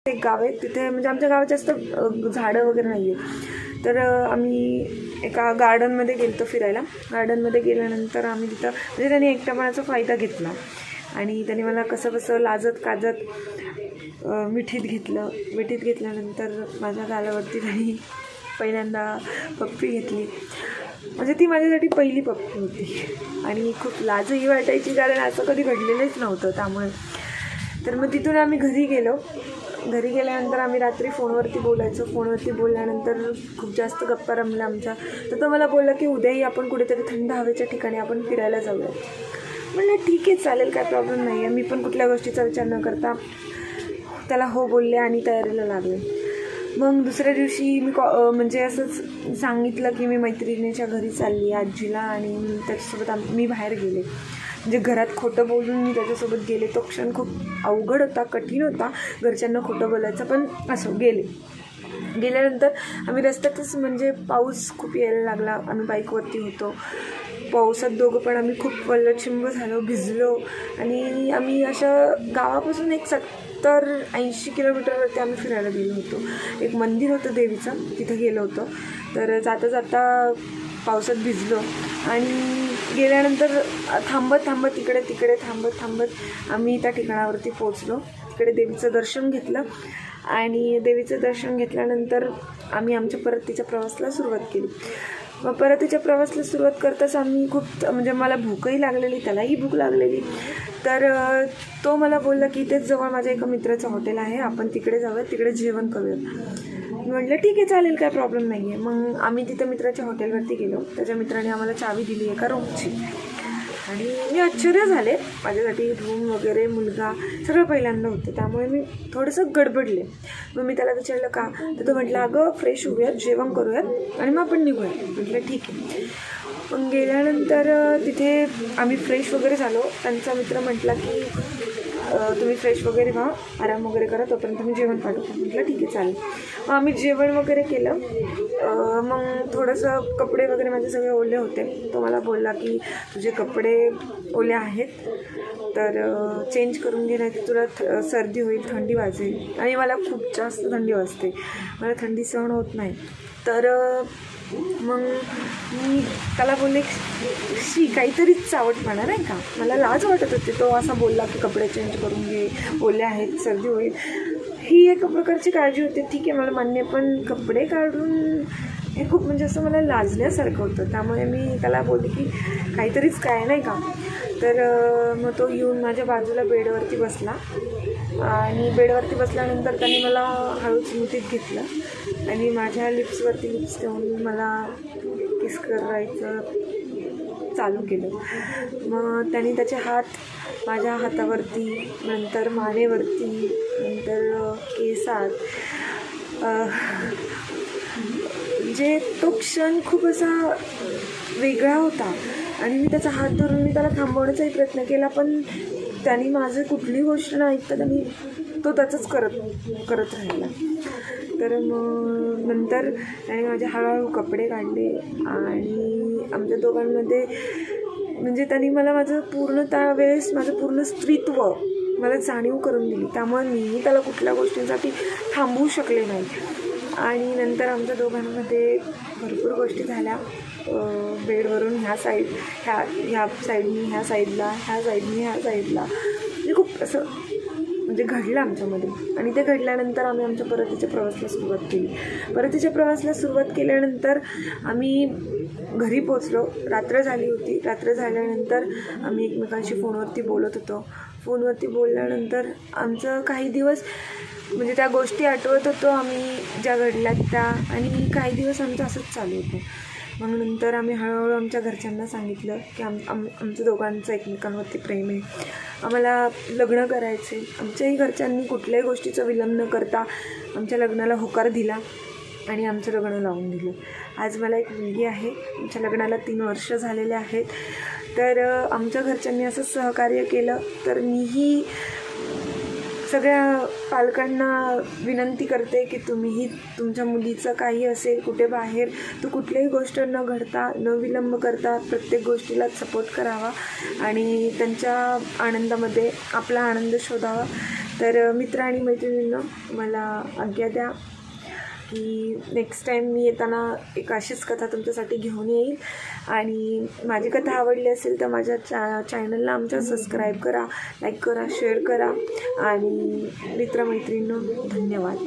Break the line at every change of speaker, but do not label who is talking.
एक गाव आहे तिथे, म्हणजे आमच्या गावात जास्त झाडं वगैरे नाही आहेत. तर आम्ही एका गार्डनमध्ये गेलो फिरायला. गार्डनमध्ये गेल्यानंतर आम्ही तिथं म्हणजे त्यांनी एकटेपणाचा फायदा घेतला आणि त्यांनी मला कसं लाजत काजत मिठीत घेतलं. मिठीत घेतल्यानंतर माझ्या गालावरती त्यांनी पहिल्यांदा पप्पी घेतली. म्हणजे ती माझ्यासाठी पहिली पप्पी होती आणि खूप लाजही वाटायची, कारण असं कधी घडलेलंच नव्हतं त्यामुळे. तर मग तिथून आम्ही घरी गेलो. घरी गेल्यानंतर आम्ही रात्री फोनवरती बोलायचो. फोनवरती बोलल्यानंतर खूप जास्त गप्पा रमल्या आमच्या. तर तो मला बोलला की उद्याही आपण कुठेतरी थंड हवेच्या ठिकाणी आपण फिरायला जाऊया. म्हणलं ठीक आहे, चालेल, काय प्रॉब्लेम नाही आहे. मी पण कुठल्या गोष्टीचा विचार न करता त्याला हो बोलले आणि तयारीला लागले. मग दुसऱ्या दिवशी मी म्हणजे असंच सांगितलं की मी मैत्रिणीच्या घरी चालली आजीला, आणि त्याच्यासोबत मी बाहेर गेले. म्हणजे घरात खोटं बोलून मी त्याच्यासोबत गेले. तो क्षण खूप अवघड होता, कठीण होता घरच्यांना खोटं बोलायचं, पण असं गेल्यानंतर आम्ही रस्त्यातच, म्हणजे पाऊस खूप यायला लागला, आम्ही बाईकवरती होतो. पावसात दोघं पण आम्ही खूप वल्लचिंब झालो, भिजलो आणि आम्ही अशा गावापासून एक 70-80 किलोमीटरवरती आम्ही फिरायला गेलो होतो. एक मंदिर होतं देवीचं, तिथं गेलो होतो. तर जाता जाता पावसात भिजलो आणि गेल्यानंतर थांबत तिकडे थांबत आम्ही त्या ठिकाणावरती पोचलो. तिकडे देवीचं दर्शन घेतलं आणि देवीचं दर्शन घेतल्यानंतर आम्ही आमच्या परतीच्या प्रवासाला सुरुवात केली. मग परतीच्या प्रवासाला सुरुवात करताच आम्ही खूप, म्हणजे मला भूकही लागलेली, त्यालाही भूक लागलेली. तर तो मला बोलला की इथेच जवळ माझ्या एका मित्राचं हॉटेल आहे, आपण तिकडे जाऊया, तिकडे जेवण करूया. म्हटलं ठीक आहे, चालेल, काय प्रॉब्लेम नाही आहे. मग आम्ही तिथं मित्राच्या हॉटेलवरती गेलो. त्याच्या मित्राने आम्हाला चावी दिली एका रूमची आणि मी आश्चर्य झाले. माझ्यासाठी रूम वगैरे, मुलगा, सगळं पहिल्यांदा होतं, त्यामुळे मी थोडंसं गडबडले. मग मी त्याला विचारलं का, तर तो म्हटलं अगं फ्रेश होऊयात, जेवण करूयात आणि मग आपण निघूया. म्हटलं ठीक आहे. पण गेल्यानंतर तिथे आम्ही फ्रेश वगैरे झालो. त्यांचा मित्र म्हटला की तुम्ही फ्रेश वगैरे व्हा, आराम वगैरे करा, तोपर्यंत मी जेवण पाठवतो. म्हटलं ठीक आहे, चालेल. मग आम्ही जेवण वगैरे केलं. मग थोडंसं कपडे वगैरे माझे सगळे ओले होते. तो मला बोलला की तुझे कपडे ओले आहेत तर चेंज करून घे, नाही तर तुला सर्दी होईल, थंडी वाजेल. आणि मला खूप जास्त थंडी वाजते, मला थंडी सहन होत नाही. तर मग मी त्याला बोलले काहीतरीच चावटपणा नाही का, मला लाज वाटत होती. तो असा बोलला की कपडे चेंज करून घे, ओले आहेत, सर्दी होईल. ही एक प्रकारची काळजी होती, ठीक आहे, मला मान्य. पण कपडे काढून हे खूप, म्हणजे असं मला लाजल्यासारखं होतं. त्यामुळे मी त्याला बोलले की काहीतरीच काय नाही का. तर मग तो येऊन माझ्या बाजूला बेडवरती बसला आणि बेडवरती बसल्यानंतर त्यांनी मला हळूच मिठीत घेतलं आणि माझ्या लिप्सवरती लिप्स ठेवून मला किस करायचं चालू केलं. मग त्यांनी त्याचे हात माझ्या हातावरती, नंतर मानेवरती, नंतर केसात, म्हणजे तो क्षण खूप असा वेगळा होता आणि मी त्याचा हात धरून मी त्याला थांबवण्याचाही प्रयत्न केला. पण त्यांनी माझं कुठली गोष्ट न ऐकता त्यांनी तो त्याचंच करत राहिला. तर मग नंतर त्याने माझे हळूहळू कपडे काढले आणि आमच्या दोघांमध्ये, म्हणजे त्यांनी मला माझं पूर्ण त्यावेळेस माझं पूर्ण स्त्रीत्व मला जाणीव करून दिली. त्यामुळे मी त्याला कुठल्या गोष्टींसाठी थांबवू शकले नाही. आणि नंतर आमच्या दोघांमध्ये भरपूर गोष्टी झाल्या. बेडवरून ह्या साईडनी ह्या साईडला, ह्या साईडला, म्हणजे खूप असं म्हणजे घडलं आमच्यामध्ये. आणि ते घडल्यानंतर आम्ही आमच्या परतीच्या प्रवासाला सुरुवात केली. परतीच्या प्रवासाला सुरुवात केल्यानंतर आम्ही घरी पोचलो. रात्र झाली होती. रात्र झाल्यानंतर आम्ही एकमेकांशी फोनवरती बोलत होतो. फोनवरती बोलल्यानंतर आमचं काही दिवस, म्हणजे त्या गोष्टी आठवत होतो आम्ही ज्या घडल्यात त्या, आणि काही दिवस आमचं असंच चालू होतं. मग नंतर आम्ही हळूहळू आमच्या घरच्यांना सांगितलं की आमच्या दोघांचं एकमेकांवरती प्रेम आहे, आम्हाला लग्न करायचे. आमच्याही घरच्यांनी कुठल्याही गोष्टीचा विलंब न करता आमच्या लग्नाला होकार दिला आणि आमचं लग्न लावून दिलं. आज मला एक मुलगी आहे. आमच्या लग्नाला 3 वर्ष झालेले आहेत. तर आमच्या घरच्यांनी असं सहकार्य केलं. तर मीही सगळ्या पालकांना विनंती करते की तुम्हीही तुमच्या मुलीचं काही असेल कुठे बाहेर तर कुठल्याही गोष्ट न घडता न विलंब करता प्रत्येक गोष्टीला सपोर्ट करावा आणि त्यांच्या आनंदामध्ये आपला आनंद शोधावा. तर मित्र आणि मैत्रिणींनो, मला आज्ञा द्या की नेक्स्ट टाईम मी येताना एक अशीच कथा तुमच्यासाठी घेऊन येईल. आणि माझी कथा आवडली असेल तर माझ्या चॅनलला आमच्या सबस्क्राईब करा, लाईक करा, शेअर करा. आणि मित्रमैत्रिणींनो, धन्यवाद.